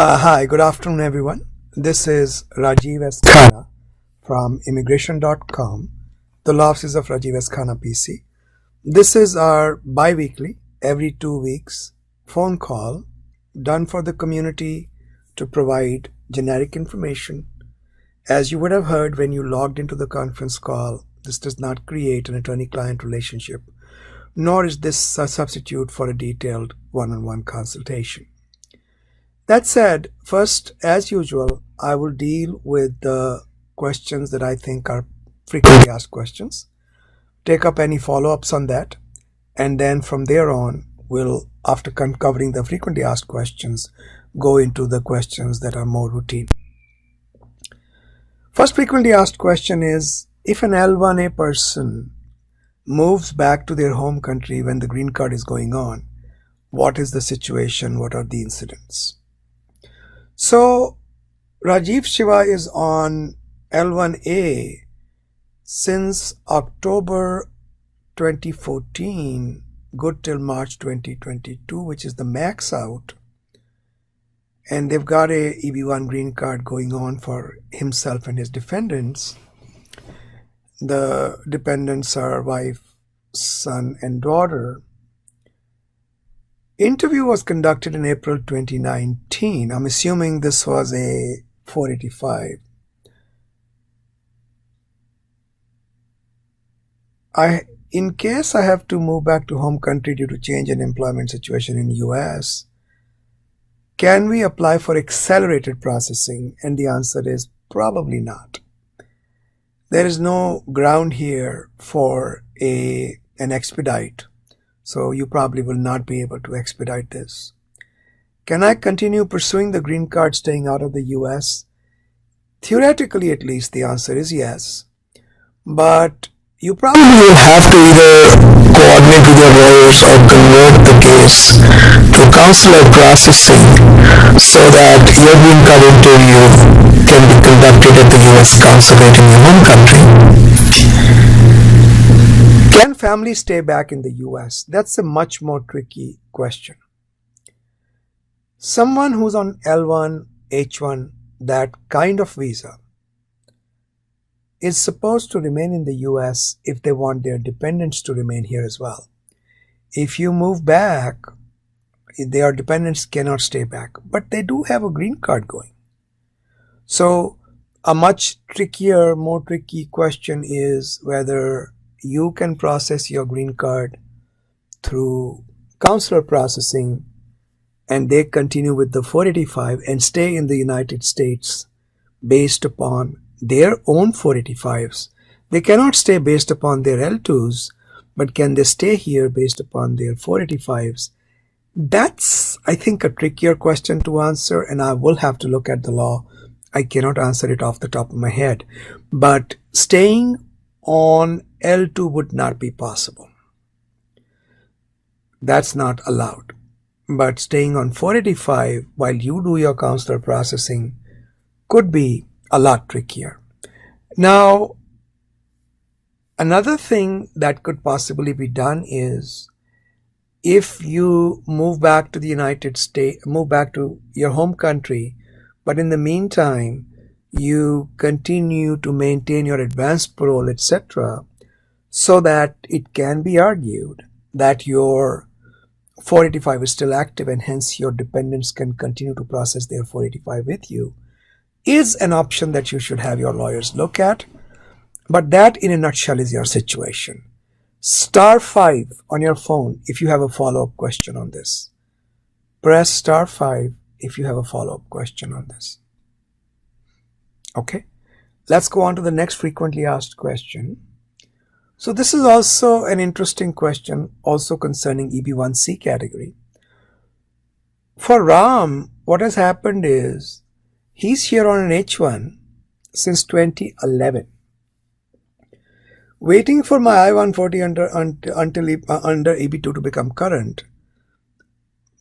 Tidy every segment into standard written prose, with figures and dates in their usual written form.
Hi, good afternoon, everyone. This is Rajiv S. Khanna from immigration.com, the law offices of Rajiv S. Khanna PC. This is our bi-weekly, every 2 weeks, phone call done for the community to provide generic information. As you would have heard when you logged into the conference call, this does not create an attorney-client relationship, nor is this a substitute for a detailed one-on-one consultation. That said, first, as usual, I will deal with the questions that I think are frequently asked questions, take up any follow-ups on that, and then from there on, we'll, after covering the frequently asked questions, go into the questions that are more routine. First frequently asked question is, if an L1A person moves back to their home country when the green card is going on, what is the situation? What are the incidents? So Rajiv Shiva is on L1A since October 2014, good till March 2022, which is the max out. And they've got a EB1 green card going on for himself and his dependents. The dependents are wife, son, and daughter. Interview was conducted in April 2019. I'm assuming this was a 485. In case I have to move back to home country due to change in employment situation in US, can we apply for accelerated processing? And the answer is probably not. There is no ground here for an expedite. So you probably will not be able to expedite this. Can I continue pursuing the green card staying out of the US? Theoretically, at least, the answer is yes. But you probably will have to either coordinate with your lawyers or convert the case to consular processing so that your green card interview can be conducted at the US consulate in your home country. Can families stay back in the US? That's a much more tricky question. Someone who's on L1, H1, that kind of visa, is supposed to remain in the US if they want their dependents to remain here as well. If you move back, their dependents cannot stay back, but they do have a green card going. So a much trickier, more tricky question is whether you can process your green card through consular processing and they continue with the 485 and stay in the United States based upon their own 485s. They cannot stay based upon their L2s, but can they stay here based upon their 485s? That's, I think, a trickier question to answer, and I will have to look at the law. I cannot answer it off the top of my head. But staying on L2 would not be possible. That's not allowed. But staying on 485 while you do your consular processing could be a lot trickier. Now, another thing that could possibly be done is if you move back to the United States, move back to your home country, but in the meantime, you continue to maintain your advanced parole, etc., so that it can be argued that your 485 is still active and hence your dependents can continue to process their 485 with you, is an option that you should have your lawyers look at. But that in a nutshell is your situation. *5 on your phone if you have a follow-up question on this. Press *5 if you have a follow-up question on this. Okay, let's go on to the next frequently asked question. So this is also an interesting question, also concerning EB1C category. For Ram, what has happened is he's here on an H1 since 2011, waiting for my I-140 under EB2 to become current.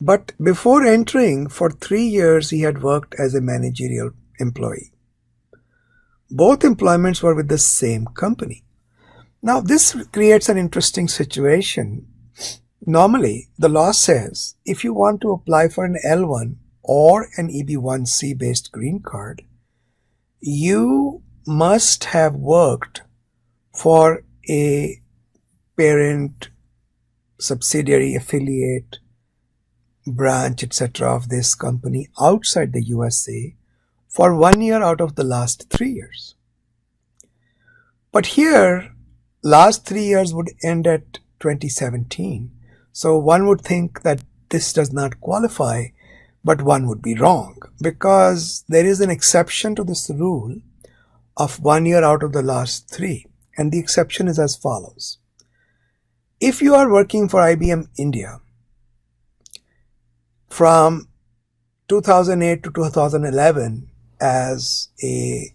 But before entering, for 3 years he had worked as a managerial employee. Both employments were with the same company. Now, this creates an interesting situation. Normally, the law says if you want to apply for an L1 or an EB-1C based green card, you must have worked for a parent, subsidiary, affiliate, branch, etc. of this company outside the USA for 1 year out of the last 3 years. But here, last 3 years would end at 2017. So one would think that this does not qualify, but one would be wrong, because there is an exception to this rule of 1 year out of the last 3. And the exception is as follows. If you are working for IBM India from 2008 to 2011 as a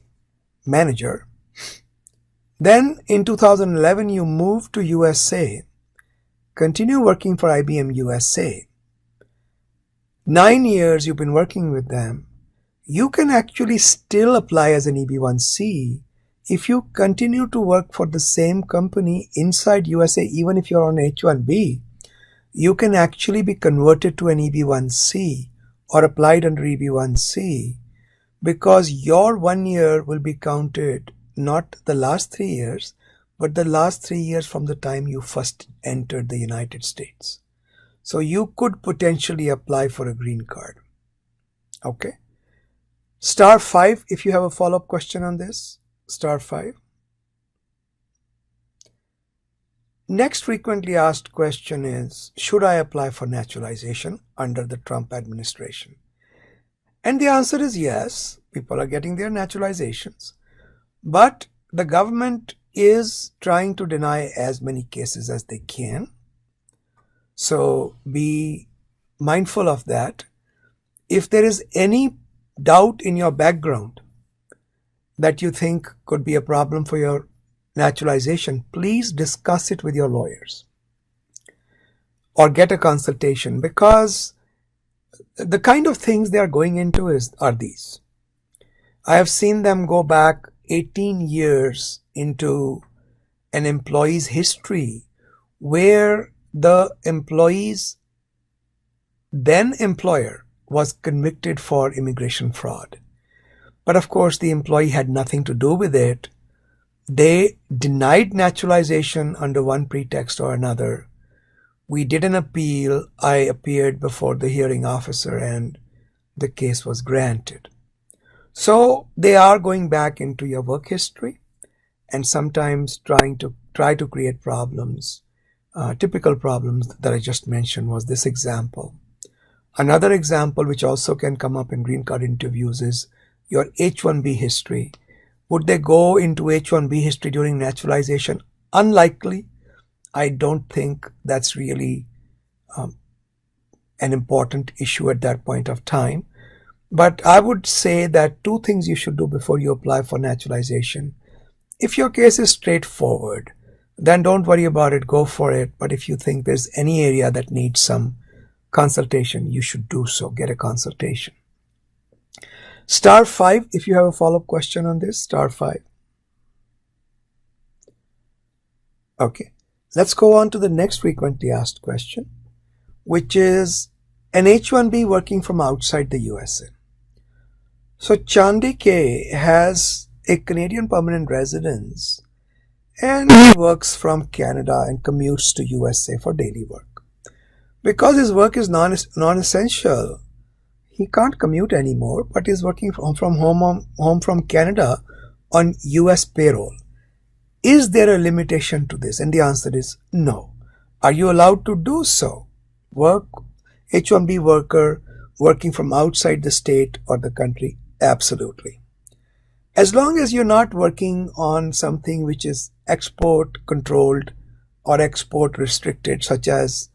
manager, then in 2011 you move to USA, continue working for IBM USA. 9 years you've been working with them, you can actually still apply as an EB-1C if you continue to work for the same company inside USA. Even if you're on H-1B, you can actually be converted to an EB-1C or applied under EB-1C, because your 1 year will be counted not the last 3 years, but the last 3 years from the time you first entered the United States. So you could potentially apply for a green card. Okay. Star 5 if you have a follow-up question on this. Star 5. Next frequently asked question is, should I apply for naturalization under the Trump administration? And the answer is yes. People are getting their naturalizations. But the government is trying to deny as many cases as they can. So be mindful of that. If there is any doubt in your background that you think could be a problem for your naturalization, please discuss it with your lawyers or get a consultation, because the kind of things they are going into are these. I have seen them go back 18 years into an employee's history where the employee's then employer was convicted for immigration fraud. But of course, the employee had nothing to do with it. They denied naturalization under one pretext or another. We did an appeal. I appeared before the hearing officer and the case was granted. So they are going back into your work history and sometimes try to create problems. Typical problems that I just mentioned was this example. Another example which also can come up in green card interviews is your H-1B history. Would they go into H-1B history during naturalization? Unlikely. I don't think that's really an important issue at that point of time. But I would say that 2 things you should do before you apply for naturalization. If your case is straightforward, then don't worry about it, go for it. But if you think there's any area that needs some consultation, you should do so, get a consultation. Star 5 if you have a follow-up question on this. Star 5. Okay, let's go on to the next frequently asked question, which is an H-1B working from outside the USA. So Chandi K has a Canadian permanent residence and he works from Canada and commutes to USA for daily work. Because his work is non-essential, he can't commute anymore, but he's working from home from Canada on US payroll. Is there a limitation to this? And the answer is no. Are you allowed to do so? H-1B worker working from outside the state or the country? Absolutely. As long as you're not working on something which is export controlled or export restricted, such as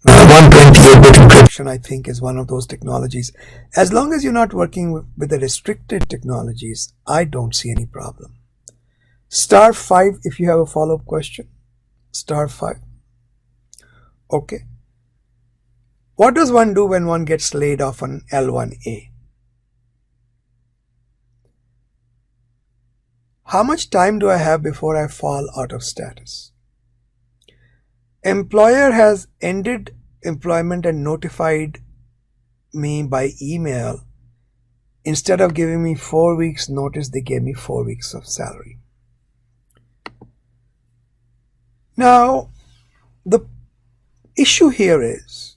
128-bit encryption, I think, is one of those technologies. As long as you're not working with the restricted technologies, I don't see any problem. Star 5 if you have a follow-up question. Star 5. Okay. What does one do when one gets laid off on L1A? How much time do I have before I fall out of status? Employer has ended employment and notified me by email, instead of giving me 4 weeks notice, they gave me 4 weeks of salary. Now, the issue here is,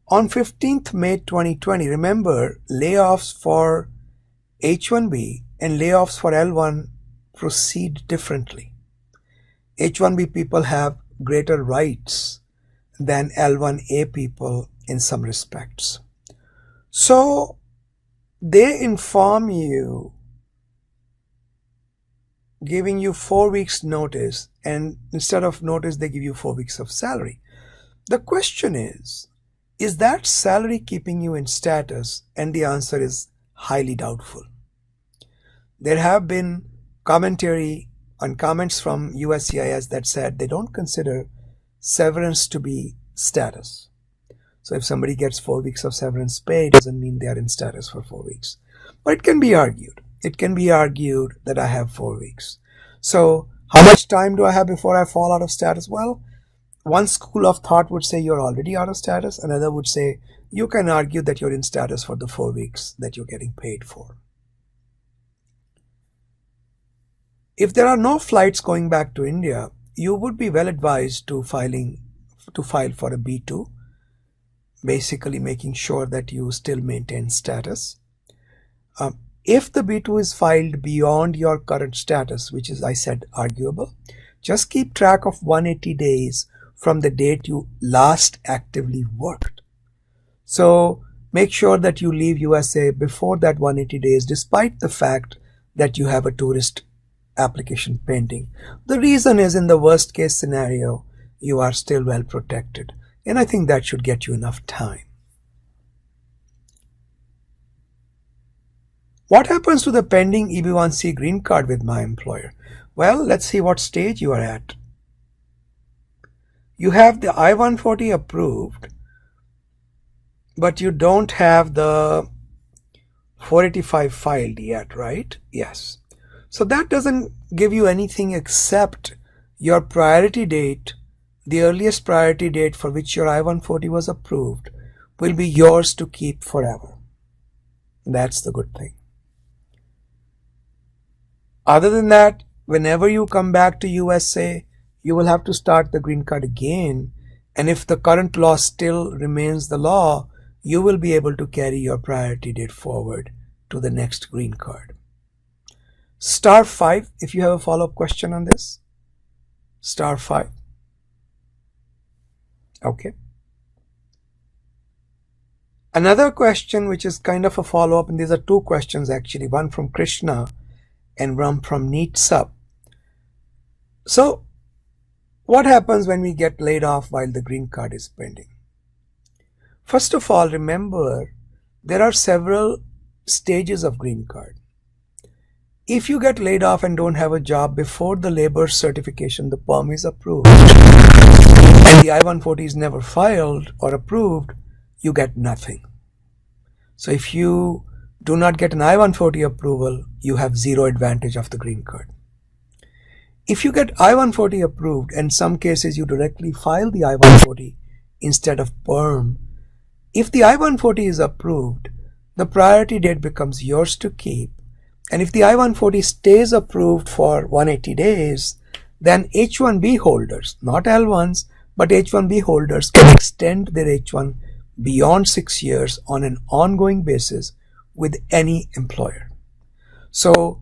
on 15th May 2020, remember, layoffs for H-1B and layoffs for L-1 proceed differently. H-1B people have greater rights than L-1A people in some respects. So they inform you, giving you 4 weeks notice, and instead of notice they give you 4 weeks of salary. The question is that salary keeping you in status? And the answer is highly doubtful. There have been commentary on comments from USCIS that said they don't consider severance to be status. So if somebody gets 4 weeks of severance pay, it doesn't mean they are in status for 4 weeks. But it can be argued. It can be argued that I have 4 weeks. So how much time do I have before I fall out of status? Well, one school of thought would say you're already out of status. Another would say you can argue that you're in status for the 4 weeks that you're getting paid for. If there are no flights going back to India, you would be well advised to file for a B2, basically making sure that you still maintain status. If the B2 is filed beyond your current status, which is, I said, arguable, just keep track of 180 days from the date you last actively worked. So make sure that you leave USA before that 180 days, despite the fact that you have a tourist application pending. The reason is, in the worst case scenario, you are still well protected. And I think that should get you enough time. What happens to the pending EB1C green card with my employer? Well, let's see what stage you are at. You have the I-140 approved, but you don't have the 485 filed yet, right? Yes. So that doesn't give you anything except your priority date. The earliest priority date for which your I-140 was approved will be yours to keep forever. That's the good thing. Other than that, whenever you come back to USA, you will have to start the green card again. And if the current law still remains the law, you will be able to carry your priority date forward to the next green card. Star 5 if you have a follow-up question on this. Star 5. Okay. Another question which is kind of a follow-up, and these are two questions actually, one from Krishna and one from Neat Sub. So what happens when we get laid off while the green card is pending? First of all, remember, there are several stages of green card. If you get laid off and don't have a job before the labor certification, the perm is approved, and the I-140 is never filed or approved, you get nothing. So if you do not get an I-140 approval, you have zero advantage of the green card. If you get I-140 approved, and in some cases you directly file the I-140 instead of perm, if the I-140 is approved, the priority date becomes yours to keep. And if the I-140 stays approved for 180 days, then H-1B holders, not L1s, but H-1B holders can extend their H-1 beyond 6 years on an ongoing basis with any employer. So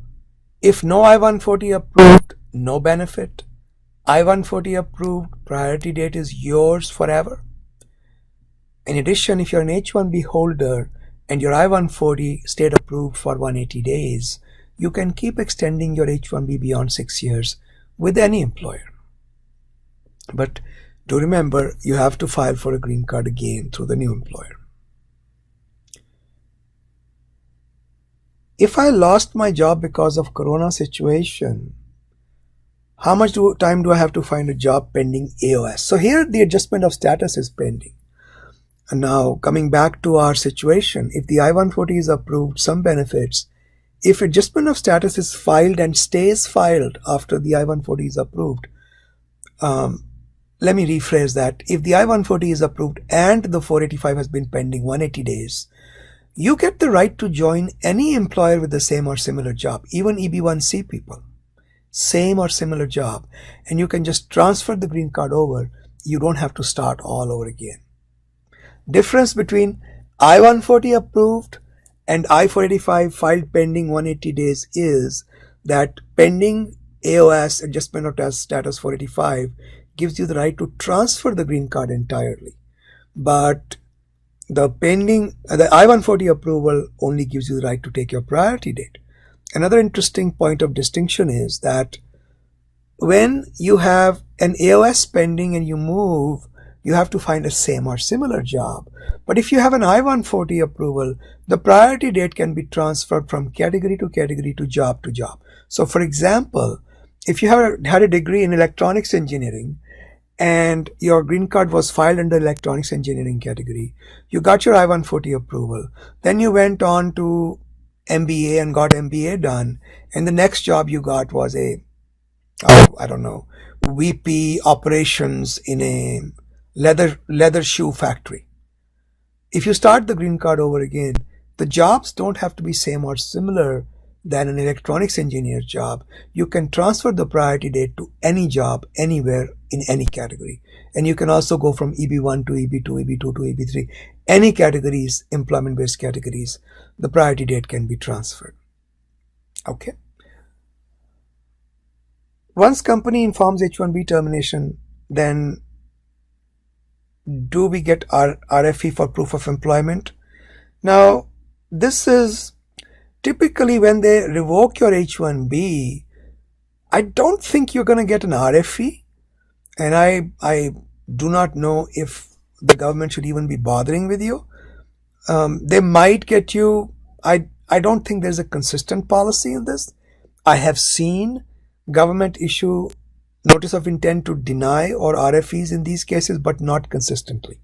if no I-140 approved, no benefit. I-140 approved, priority date is yours forever. In addition, if you're an H-1B holder and your I-140 stayed approved for 180 days, you can keep extending your H-1B beyond 6 years with any employer. But do remember, you have to file for a green card again through the new employer. If I lost my job because of Corona situation, how much time do I have to find a job pending AOS? So here the adjustment of status is pending. And now coming back to our situation, if the I-140 is approved, some benefits. If adjustment of status is filed and stays filed after the I-140 is approved, let me rephrase that. If the I-140 is approved and the 485 has been pending 180 days, you get the right to join any employer with the same or similar job, even EB-1C people. Same or similar job. And you can just transfer the green card over. You don't have to start all over again. Difference between I-140 approved and I-485 filed pending 180 days is that pending AOS, adjustment of status 485, gives you the right to transfer the green card entirely. But the I-140 approval only gives you the right to take your priority date. Another interesting point of distinction is that when you have an AOS pending and you move, you have to find a same or similar job. But if you have an I-140 approval, the priority date can be transferred from category to category to job to job. So for example, if you had a degree in electronics engineering and your green card was filed under electronics engineering category, you got your I-140 approval, then you went on to MBA and got MBA done, and the next job you got was VP operations in a leather shoe factory. If you start the green card over again, the jobs don't have to be same or similar than an electronics engineer job. You can transfer the priority date to any job, anywhere, in any category. And you can also go from EB1 to EB2, EB2 to EB3. Any categories, employment-based categories, the priority date can be transferred. Okay. Once company informs H-1B termination, then do we get our RFE for proof of employment? Now, this is typically when they revoke your H-1B, I don't think you're going to get an RFE. And I do not know if the government should even be bothering with you. They might get you. I don't think there's a consistent policy in this. I have seen government issue notice of intent to deny or RFEs in these cases, but not consistently.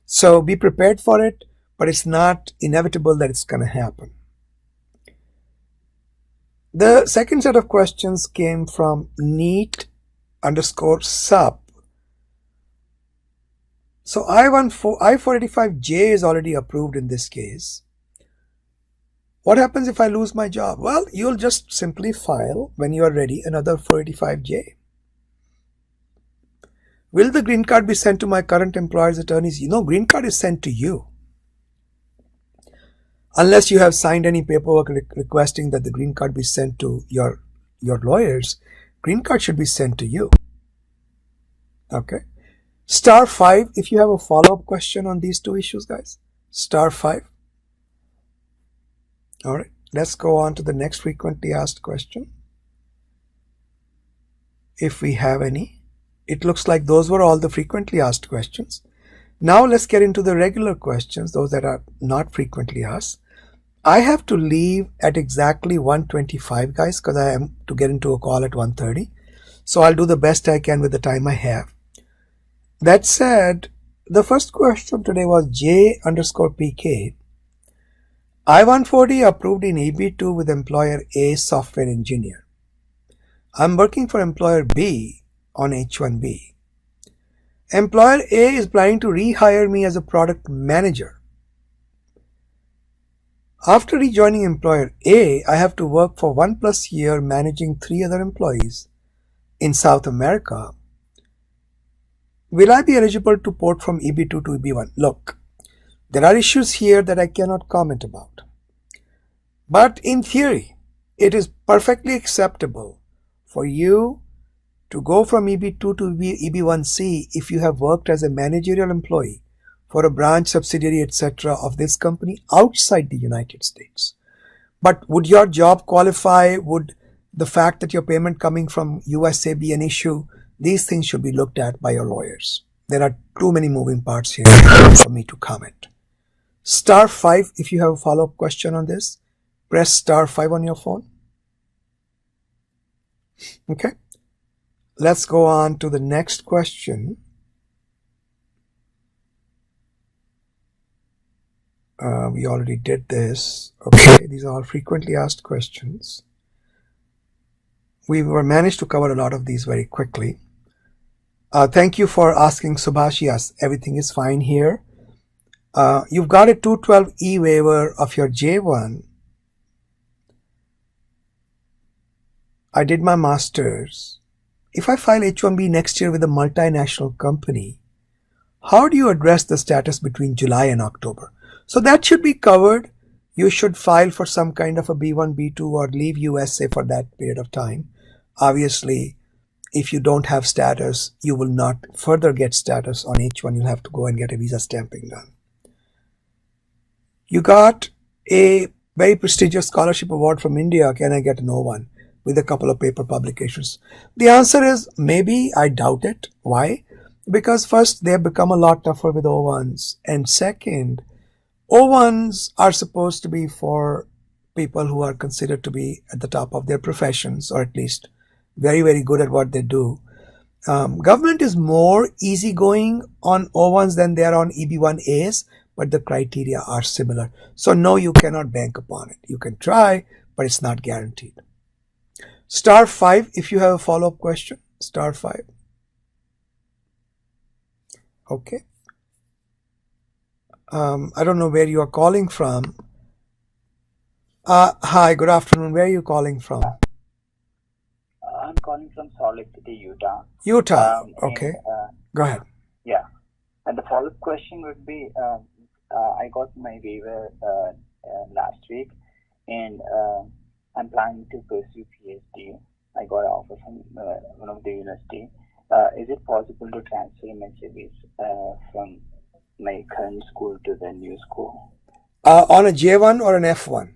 So be prepared for it, but it's not inevitable that it's going to happen. The second set of questions came from neat_sup. So I-485J is already approved in this case. What happens if I lose my job? Well, you'll just simply file, when you are ready, another 485J. Will the green card be sent to my current employer's attorneys? Green card is sent to you. Unless you have signed any paperwork requesting that the green card be sent to your lawyers, green card should be sent to you. Okay. *5 if you have a follow-up question on these two issues, guys. *5. All right. Let's go on to the next frequently asked question, if we have any. It looks like those were all the frequently asked questions. Now let's get into the regular questions, those that are not frequently asked. I have to leave at exactly 1:25, guys, because I am to get into a call at 1:30. So I'll do the best I can with the time I have. That said, the first question today was J_PK. I-140 approved in EB2 with employer A, software engineer. I'm working for employer B on H-1B. Employer A is planning to rehire me as a product manager. After rejoining employer A, I have to work for 1+ year managing 3 other employees in South America. Will I be eligible to port from EB2 to EB1? Look, there are issues here that I cannot comment about. But in theory, it is perfectly acceptable for you to go from EB2 to EB1C if you have worked as a managerial employee for a branch, subsidiary, etc. of this company outside the United States. But would your job qualify? Would the fact that your payment coming from USA be an issue? These things should be looked at by your lawyers. There are too many moving parts here for me to comment. *5 if you have a follow-up question on this. Press *5 on your phone. Okay. Let's go on to the next question. We already did this. Okay, these are all frequently asked questions. We managed to cover a lot of these very quickly. Thank you for asking, Subhash. Yes, everything is fine here. You've got a 212E waiver of your J1. I did my master's. If I file H1B next year with a multinational company, how do you address the status between July and October? So that should be covered. You should file for some kind of a B1, B2 or leave USA for that period of time. Obviously, if you don't have status, you will not further get status on H1. You'll have to go and get a visa stamping done. You got a very prestigious scholarship award from India. Can I get an O1 with a couple of paper publications? The answer is maybe. I doubt it. Why? Because first, they have become a lot tougher with O1s. And second, O1s are supposed to be for people who are considered to be at the top of their professions, or at least very, very good at what they do. Government is more easygoing on O1s than they are on EB1As, but the criteria are similar. So no, you cannot bank upon it. You can try, but it's not guaranteed. Star 5 if you have a follow-up question. Star 5. Okay. I don't know where you are calling from. Hi, good afternoon. Where are you calling from? I'm calling from Salt Lake City, Utah. Utah. Okay. Go ahead. Yeah. And the follow-up question would be, I got my waiver last week, and I'm planning to pursue PhD. I got an offer from one of the university. Is it possible to transfer my studies from my current school to the new school? On a J1 or an F1?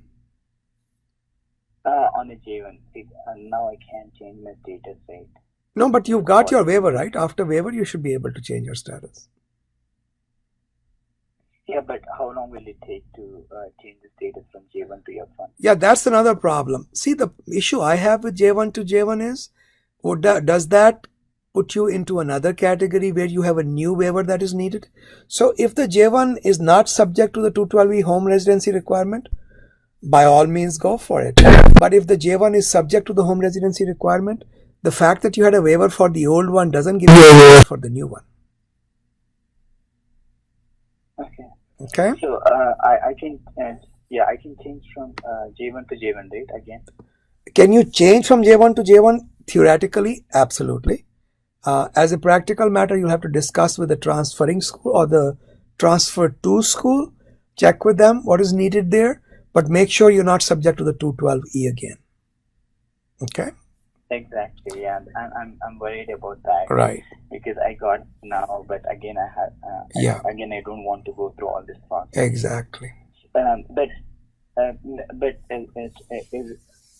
On a J1. Now I can't change my status, right? No, but you've got your waiver, right? After waiver, you should be able to change your status. Yeah, but how long will it take to change the status from J1 to F1? Yeah, that's another problem. See, the issue I have with J1 to J1 is, does that put you into another category where you have a new waiver that is needed? So if the J1 is not subject to the 212E home residency requirement, by all means go for it. But if the J1 is subject to the home residency requirement, the fact that you had a waiver for the old one doesn't give you a waiver for the new one. Okay. So I can I can change from J1 to J1, right? Again. Can you change from J1 to J1? Theoretically, absolutely. As a practical matter, you'll have to discuss with the transferring school or the transfer to school. Check with them what is needed there, but make sure you're not subject to the 212E again. Okay. Exactly. Yeah, I'm worried about that. Right. Because I got now, but again I have. Again, I don't want to go through all this process. Exactly. But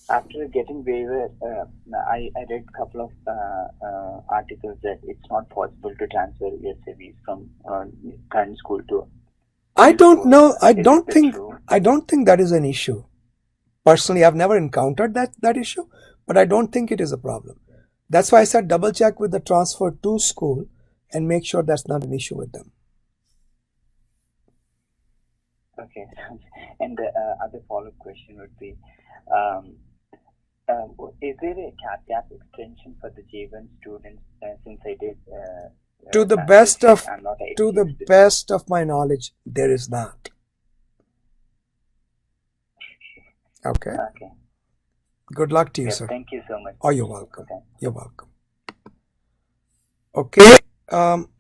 after getting waiver, I read a couple of articles that it's not possible to transfer your CVs from current school to. I don't know. I don't think that is an issue. Personally, I've never encountered that issue, but I don't think it is a problem. That's why I said double check with the transfer to school and make sure that's not an issue with them. Okay. And the other follow-up question would be, is there a gap extension for the J1 students since I did? To the best of my knowledge, there is not. Okay. Okay. Good luck to you, sir. Thank you so much. Oh, you're welcome. Okay. You're welcome. Okay.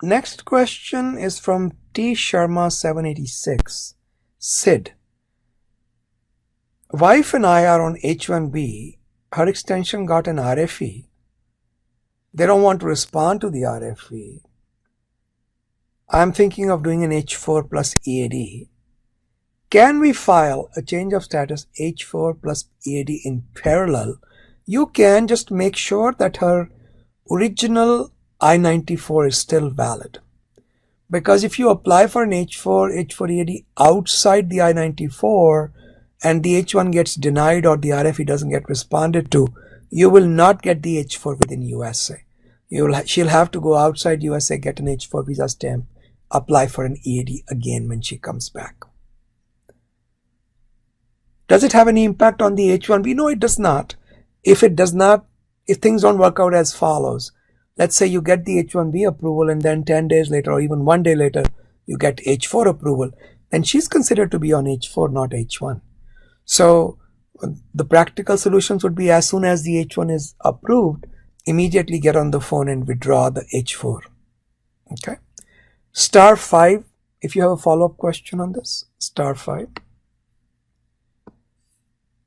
Next question is from T. Sharma 786. Sid. Wife and I are on H1B. Her extension got an RFE. They don't want to respond to the RFE. I'm thinking of doing an H4 plus EAD. Can we file a change of status H4 plus EAD in parallel? You can, just make sure that her original I-94 is still valid. Because if you apply for an H4 EAD outside the I-94 and the H1 gets denied or the RFE doesn't get responded to, you will not get the H4 within USA. She'll have to go outside USA, get an H4 visa stamp, apply for an EAD again when she comes back. Does it have any impact on the H1B? No, it does not. If things don't work out as follows, let's say you get the H-1B approval and then 10 days later or even 1 day later, you get H-4 approval, then she's considered to be on H-4, not H-1. So the practical solutions would be as soon as the H-1 is approved, immediately get on the phone and withdraw the H-4. Okay. Star 5, if you have a follow-up question on this, star 5.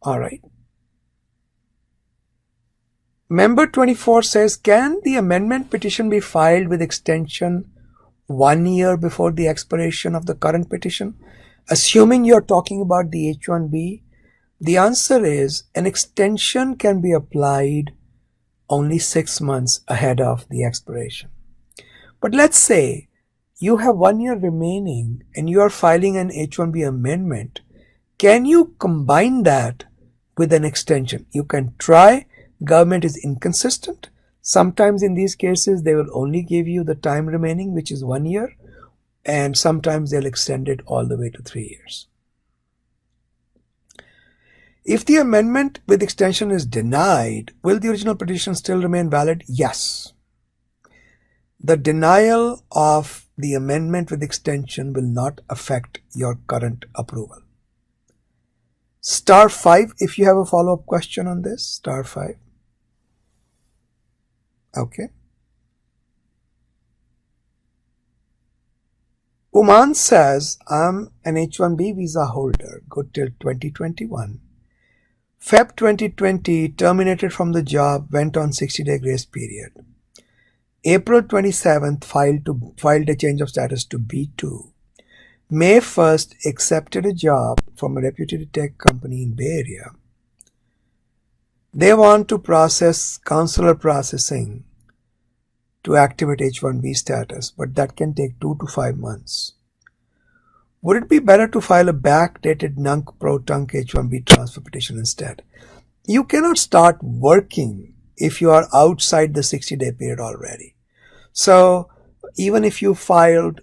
All right. Member 24 says, can the amendment petition be filed with extension 1 year before the expiration of the current petition? Assuming you're talking about the H-1B, the answer is an extension can be applied only 6 months ahead of the expiration. But let's say you have 1 year remaining and you are filing an H-1B amendment. Can you combine that with an extension? You can try. Government is inconsistent. Sometimes in these cases, they will only give you the time remaining, which is 1 year, and sometimes they'll extend it all the way to 3 years. If the amendment with extension is denied, will the original petition still remain valid? Yes. The denial of the amendment with extension will not affect your current approval. Star 5, if you have a follow-up question on this, star 5. Okay. Uman says, I'm an H-1B visa holder, good till 2021. Feb 2020, terminated from the job, went on 60-day grace period. April 27th, filed a change of status to B2. May 1st, accepted a job from a reputed tech company in Bay Area. They want to process consular processing to activate H-1B status, but that can take 2 to 5 months. Would it be better to file a backdated Nunc pro Tunc H-1B transfer petition instead? You cannot start working if you are outside the 60-day period already. So even if you filed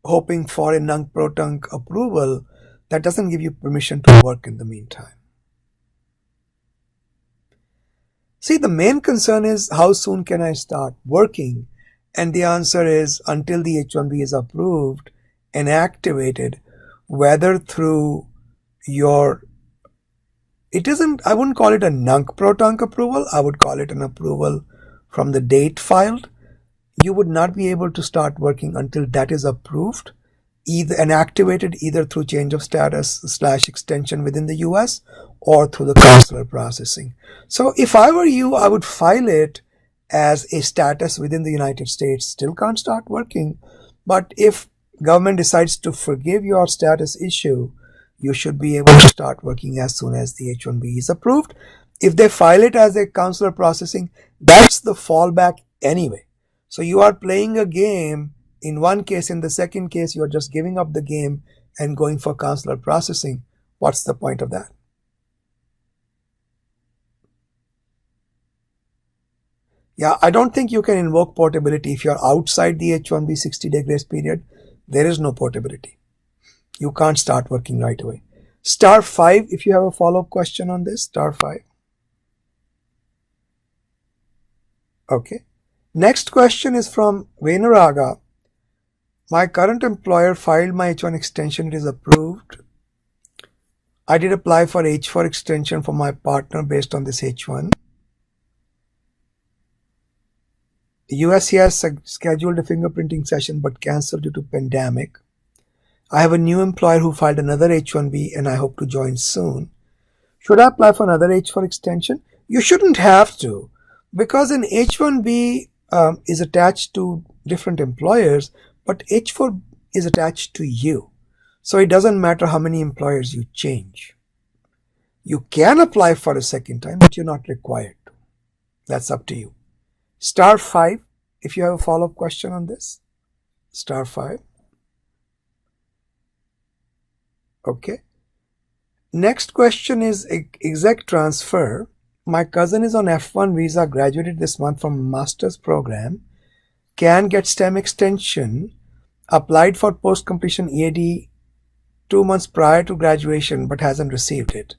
hoping for a Nunc pro Tunc approval, that doesn't give you permission to work in the meantime. See, the main concern is how soon can I start working? And the answer is until the H-1B is approved and activated, whether through your, I wouldn't call it a Nunc pro Tunc approval, I would call it an approval from the date filed. You would not be able to start working until that is approved and activated either through change of status / extension within the US or through the consular processing. So if I were you, I would file it as a status within the United States. Still can't start working, but if government decides to forgive your status issue, you should be able to start working as soon as the H-1B is approved. If they file it as a consular processing, that's the fallback anyway. So you are playing a game in one case. In the second case, you are just giving up the game and going for consular processing. What's the point of that? Yeah, I don't think you can invoke portability if you're outside the H-1B 60-day grace period. There is no portability. You can't start working right away. Star 5, if you have a follow-up question on this, star 5. Okay. Next question is from Venuraga. My current employer filed my H-1 extension. It is approved. I did apply for H-4 extension for my partner based on this H-1. USCIS scheduled a fingerprinting session but cancelled due to pandemic. I have a new employer who filed another H-1B and I hope to join soon. Should I apply for another H-4 extension? You shouldn't have to, because an H-1B is attached to different employers, but H-4 is attached to you. So it doesn't matter how many employers you change. You can apply for a second time, but you're not required to. That's up to you. Star 5, if you have a follow-up question on this. Star 5. Okay. Next question is exec transfer. My cousin is on F1 visa, graduated this month from a master's program, can get STEM extension, applied for post-completion EAD 2 months prior to graduation but hasn't received it.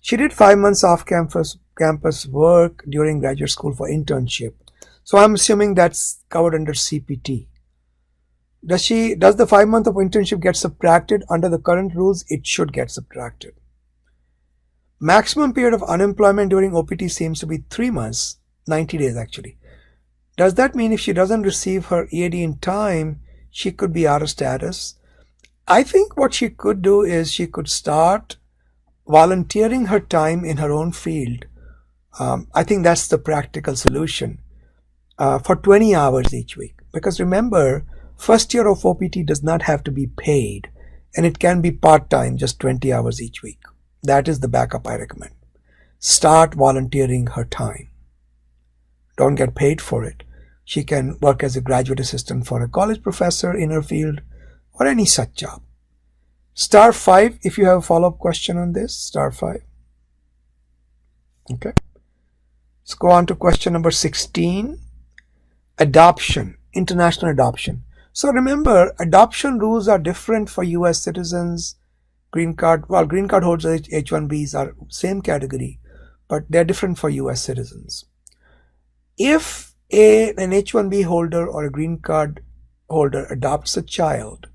She did 5 months off campus work during graduate school for internship. So I'm assuming that's covered under CPT. Does the 5 month of internship get subtracted? Under the current rules, it should get subtracted. Maximum period of unemployment during OPT seems to be 3 months, 90 days actually. Does that mean if she doesn't receive her EAD in time, she could be out of status? I think what she could do is she could start volunteering her time in her own field. I think that's the practical solution for 20 hours each week. Because remember, first year of OPT does not have to be paid, and it can be part-time, just 20 hours each week. That is the backup I recommend. Start volunteering her time. Don't get paid for it. She can work as a graduate assistant for a college professor in her field or any such job. Star 5 if you have a follow-up question on this. Star 5. Okay. Let's go on to question number 16. Adoption, international adoption. So remember, adoption rules are different for US citizens, green card holders, H-1Bs are same category, but they're different for US citizens. If an H-1B holder or a green card holder adopts a child,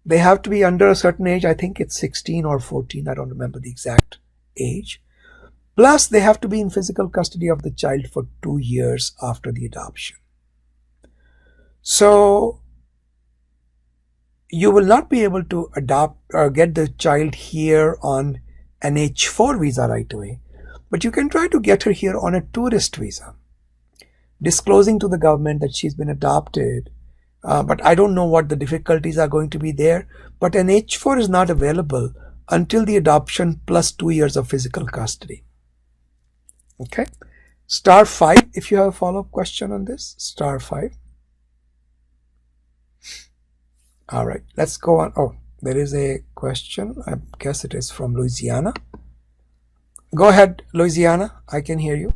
they have to be under a certain age. I think it's 16 or 14. I don't remember the exact age. Plus, they have to be in physical custody of the child for 2 years after the adoption. So, you will not be able to adopt or get the child here on an H-4 visa right away, but you can try to get her here on a tourist visa, disclosing to the government that she's been adopted. But I don't know what the difficulties are going to be there. But an H-4 is not available until the adoption plus 2 years of physical custody. Okay. Star 5 if you have a follow-up question on this. Star 5. All right. Let's go on. Oh, there is a question. I guess it is from Louisiana. Go ahead, Louisiana. I can hear you.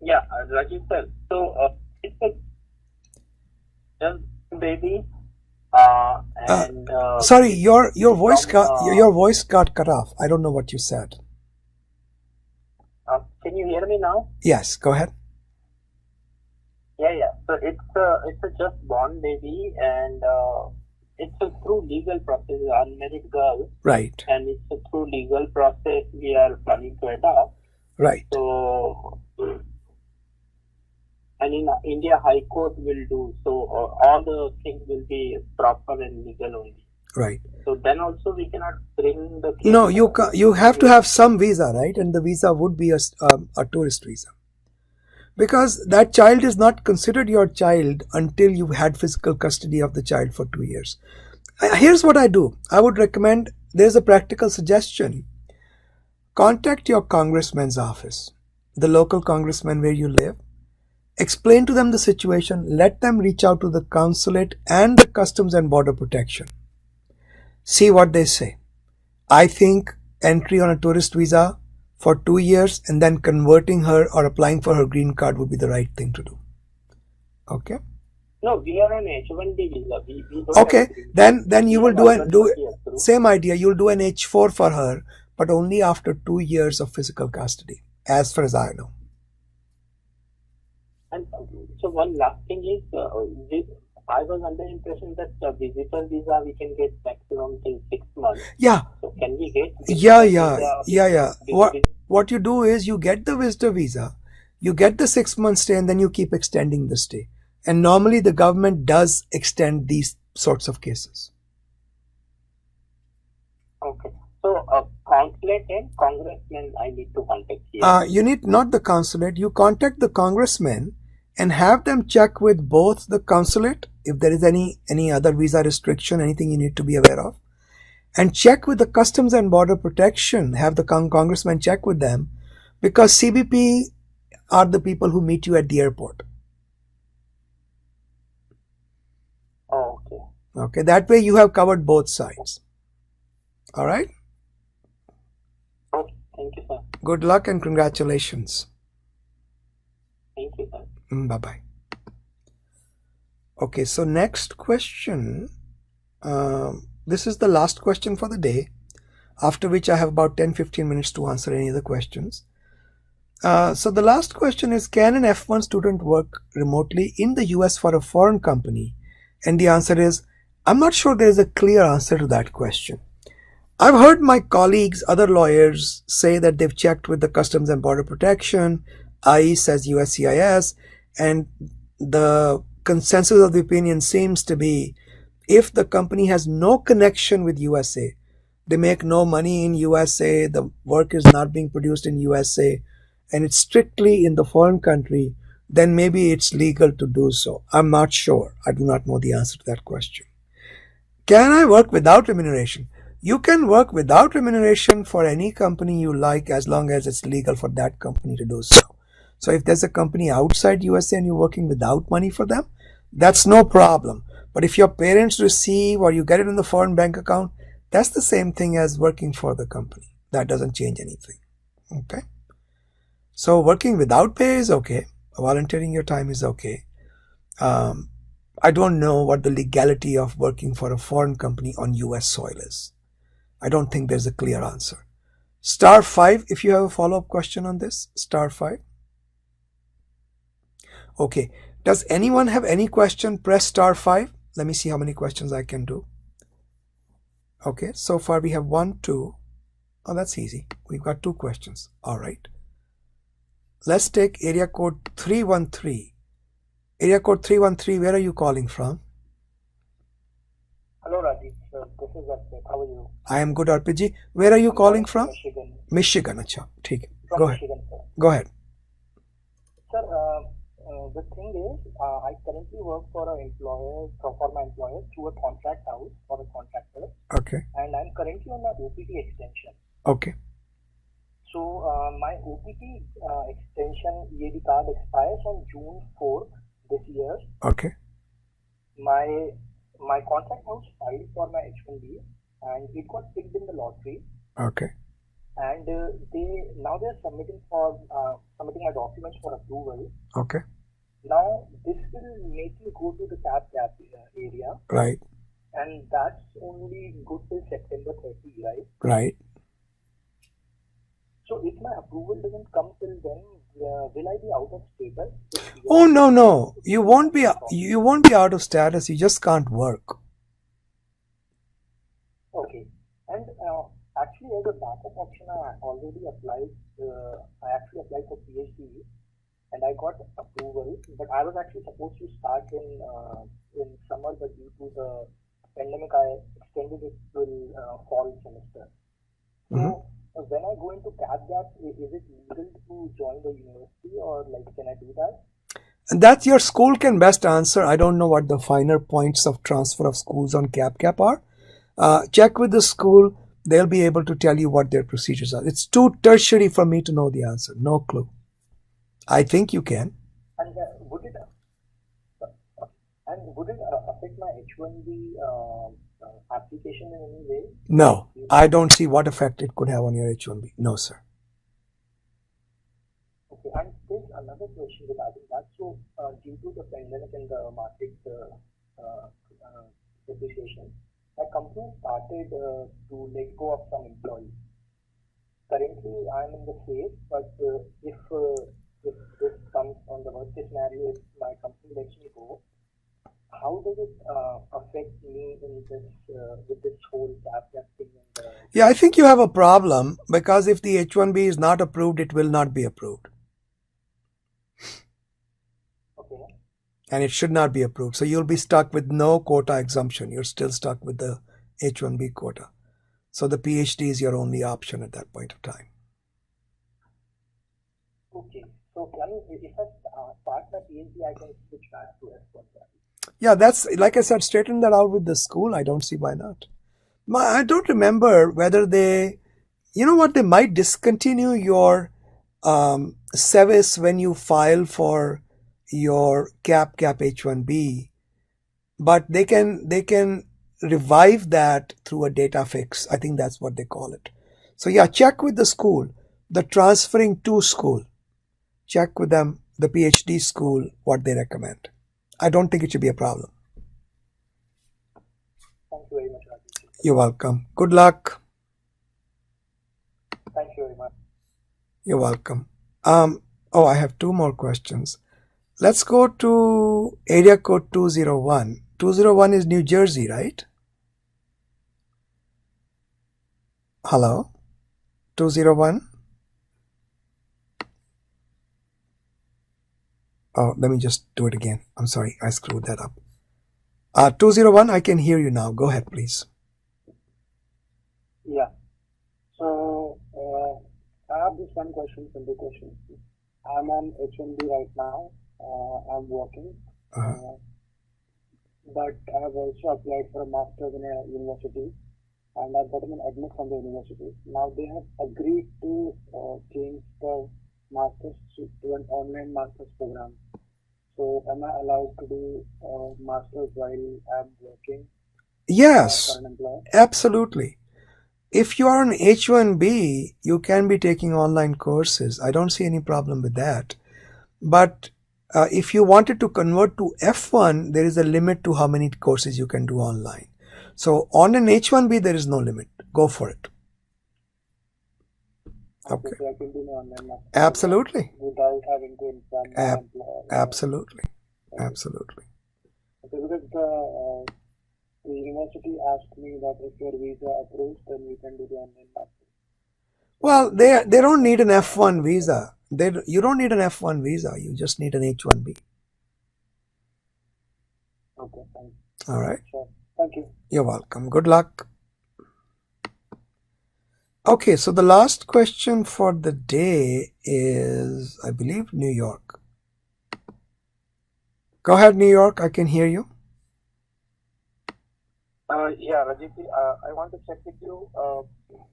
Yeah, Rajiv sir. So it's a baby, and sorry, your voice got cut off. I don't know what you said. Can you hear me now? Yes, go ahead. Yeah. So it's a just born baby, and it's a through legal process, unmarried girl. Right. And it's a through legal process we are planning to adopt. Right. So. And in India, High Court will do so. All the things will be proper and legal only. Right. So then also we cannot bring the case. No, you have to have some visa, right? And the visa would be a tourist visa, because that child is not considered your child until you've had physical custody of the child for 2 years. Here's what I do. I would recommend. There's a practical suggestion. Contact your congressman's office, the local congressman where you live. Explain to them the situation. Let them reach out to the consulate and the Customs and Border Protection. See what they say. I think entry on a tourist visa for 2 years and then converting her or applying for her green card would be the right thing to do. Okay? No, we are on H-1B visa. We don't okay, then you will do same idea. You'll do an H-4 for her, but only after 2 years of physical custody, as far as I know. And so one last thing is, I was under the impression that visitor visa we can get maximum till 6 months. Yeah. So can we get? Yeah. What you do is you get the visitor visa, you get the 6 month stay, and then you keep extending the stay. And normally the government does extend these sorts of cases. Okay. So consulate and congressman I need to contact here. You need not the consulate. You contact the congressman and have them check with both the consulate if there is any other visa restriction, anything you need to be aware of, and check with the Customs and Border Protection. Have the congressman check with them, because CBP are the people who meet you at the airport. Oh, okay. Okay, that way you have covered both sides. All right? Okay, thank you, sir. Good luck and congratulations. Thank you, sir. Bye-bye. Okay, so next question. This is the last question for the day, after which I have about 10-15 minutes to answer any other questions. So the last question is, can an F1 student work remotely in the US for a foreign company? And the answer is, I'm not sure there is a clear answer to that question. I've heard my colleagues, other lawyers, say that they've checked with the Customs and Border Protection, ICE as USCIS, and the consensus of the opinion seems to be, if the company has no connection with USA, they make no money in USA, the work is not being produced in USA, and it's strictly in the foreign country, then maybe it's legal to do so. I'm not sure. I do not know the answer to that question. Can I work without remuneration? You can work without remuneration for any company you like as long as it's legal for that company to do so. So if there's a company outside USA and you're working without money for them, that's no problem. But if your parents receive or you get it in the foreign bank account, that's the same thing as working for the company. That doesn't change anything. Okay? So working without pay is okay. Volunteering your time is okay. I don't know what the legality of working for a foreign company on US soil is. I don't think there's a clear answer. *5 if you have a follow-up question on this. *5. Okay. Does anyone have any question? Press *5. Let me see how many questions I can do. Okay. So far we have 1, 2. Oh, that's easy. We've got 2 questions. All right. Let's take area code 313. Area code 313, where are you calling from? Hello, Rajesh. This is Arpit. How are you? I am good, Arpit. Where are you calling from? Michigan. Michigan. Acha. ठीक है. From Go ahead. Michigan, sir. Go ahead. Sir, the thing is, I currently work for my employer through a contract house or a contractor. Okay. And I'm currently on my OPT extension. Okay. So my OPT extension EAD card expires on June 4th this year. Okay. My contract house filed for my H1B and it got picked in the lottery. Okay. And they're submitting my documents for approval. Okay. Now this will make me go to the cap area. Right. And that's only good till September 30, right? Right. So if my approval doesn't come till then, will I be out of status? Oh no. You won't be out of status. You just can't work. Okay. And actually, as a backup option, I already applied. I actually applied for PhD, and I got approval. But I was actually supposed to start in summer, but due to the pandemic, I extended it till fall semester. So when I go into CAP gap, is it legal to join the university, or can I do that? And that your school can best answer. I don't know what the finer points of transfer of schools on cap are. Check with the school. They'll be able to tell you what their procedures are. It's too tertiary for me to know the answer. No clue. I think you can. And would it affect my H1B application in any way? No, I don't see what effect it could have on your H1B. No, sir. Okay, and there's another question regarding that. So, due to the pandemic and the market depreciation, my company started to let go of some employees. Currently, I'm in the phase, but if this comes on the worst case scenario, if my company lets me go, how does it affect me in this with this whole cap thing? Yeah, I think you have a problem because if the H1B is not approved, it will not be approved. Okay. And it should not be approved. So you'll be stuck with no quota exemption. You're still stuck with the H1B quota. So the PhD is your only option at that point of time. Okay. So if I start my PhD, I can switch back to F1. Yeah, that's, like I said, straighten that out with the school. I don't see why not. I don't remember whether they, they might discontinue your service when you file for your cap H1B, but they can revive that through a data fix. I think that's what they call it. So yeah, check with the school, the transferring to school. Check with them, the PhD school, what they recommend. I don't think it should be a problem. Thank you very much, Rajesh. You're welcome. Good luck. Thank you very much. You're welcome. Oh, I have two more questions. Let's go to area code 201. 201 is New Jersey, right? Hello? 201? Oh, let me just do it again. I'm sorry, I screwed that up. 201, I can hear you now. Go ahead, please. Yeah. So I have this one question, simple question. I'm on H1B right now. I'm working, but I have also applied for a master's in a university, and I've gotten an admit from the university. Now they have agreed to change the master's to an online master's program. So am I allowed to do master's while I'm working Yes, for an employer? absolutely. If you are on H1B, you can be taking online courses. I don't see any problem with that. But if you wanted to convert to F1, there is a limit to how many courses you can do online. So on an H1B, there is no limit. Go for it. Okay. So I can do my online master's Absolutely. without having to inform my employer. Absolutely. Absolutely. Okay, because the university asked me that if your visa approves, then you can do the online master's. Well, they don't need an F1 visa. You don't need an F1 visa. You just need an H1B. Okay, thank you. All right. Sure. Thank you. You're welcome. Good luck. Okay, so the last question for the day is, I believe, New York. Go ahead, New York. I can hear you. Yeah, Rajiti, I want to check with you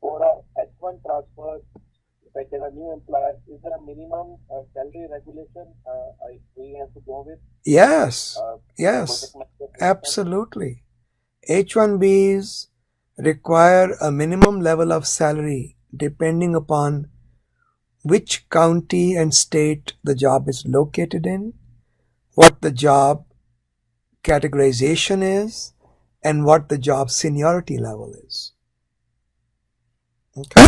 for a H1 transfer. If I get a new employer, is there a minimum salary regulation we have to go with? Yes. Yes. Absolutely. H1Bs require a minimum level of salary depending upon which county and state the job is located in, what the job categorization is, and what the job seniority level is. Okay.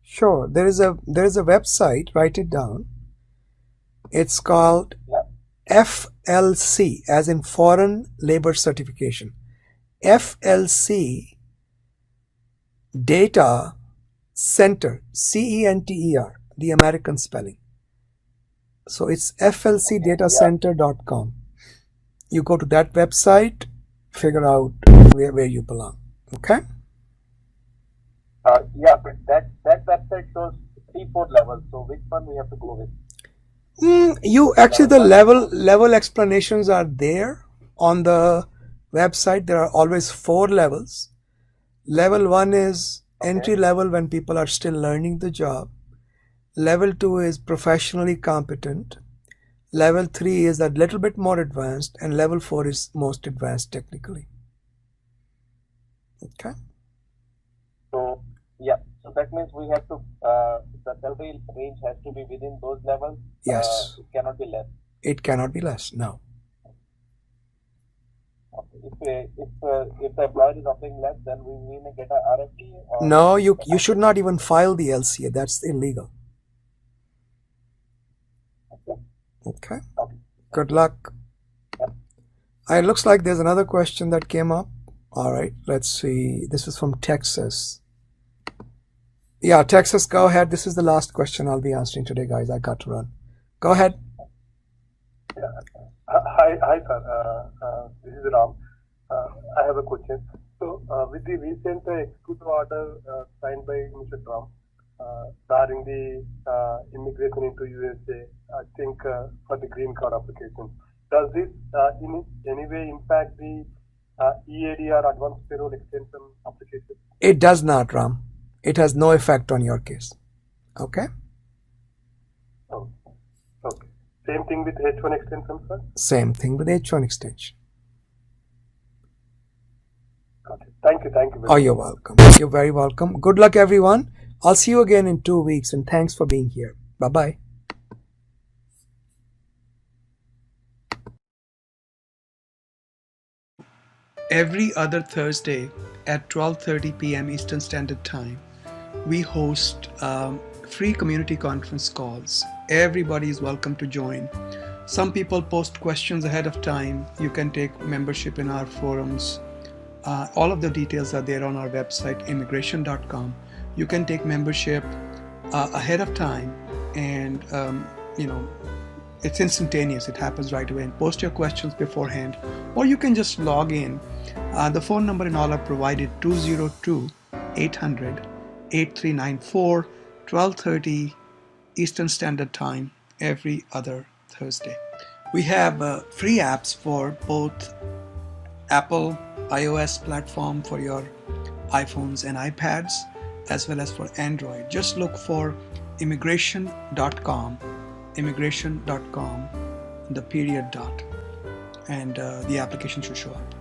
Sure. There is a website. Write it down. It's called FLC, as in Foreign Labor Certification. FLC Data Center, CENTER, the American spelling. So it's flcdatacenter.com. You go to that website, figure out where you belong. Okay? Yeah, but that website shows 3-4 levels. So which one we have to go with? The level explanations are there on the website. There are always 4 levels. Level 1 is entry level when people are still learning the job. Level 2 is professionally competent. Level 3 is a little bit more advanced, and level 4 is most advanced technically. Okay. So that means we have to the salary range has to be within those levels. Yes. It cannot be less. It cannot be less. No. Okay. If the employer is offering less, then we may get a RFP. No, you should not even file the LCA. That's illegal. Okay. Good luck. It looks like there's another question that came up. All right, let's see. This is from Texas. Yeah, Texas, go ahead. This is the last question I'll be answering today, guys. I got to run. Go ahead. Hi, sir. This is Ram. I have a question. So, with the recent executive order signed by Mr. Trump barring the immigration into USA, I think for the green card application, does this in any way impact the EADR advanced payroll extension application? It does not, Ram. It has no effect on your case. Okay? Oh, okay. Same thing with H1 extension, sir? Same thing with H1 extension. Got it. Thank you. Very much. Oh, you're welcome. You're very welcome. Good luck, everyone. I'll see you again in 2 weeks, and thanks for being here. Bye-bye. Every other Thursday, at 12:30 p.m. Eastern Standard Time, we host free community conference calls. Everybody is welcome to join. Some people post questions ahead of time. You can take membership in our forums. All of the details are there on our website, immigration.com. You can take membership ahead of time, and it's instantaneous. It happens right away. And post your questions beforehand, or you can just log in. The phone number and all are provided: 202-800-8394, 12:30 Eastern Standard Time every other Thursday. We have free apps for both Apple iOS platform for your iPhones and iPads, as well as for Android. Just look for immigration.com, the period dot, and the application should show up.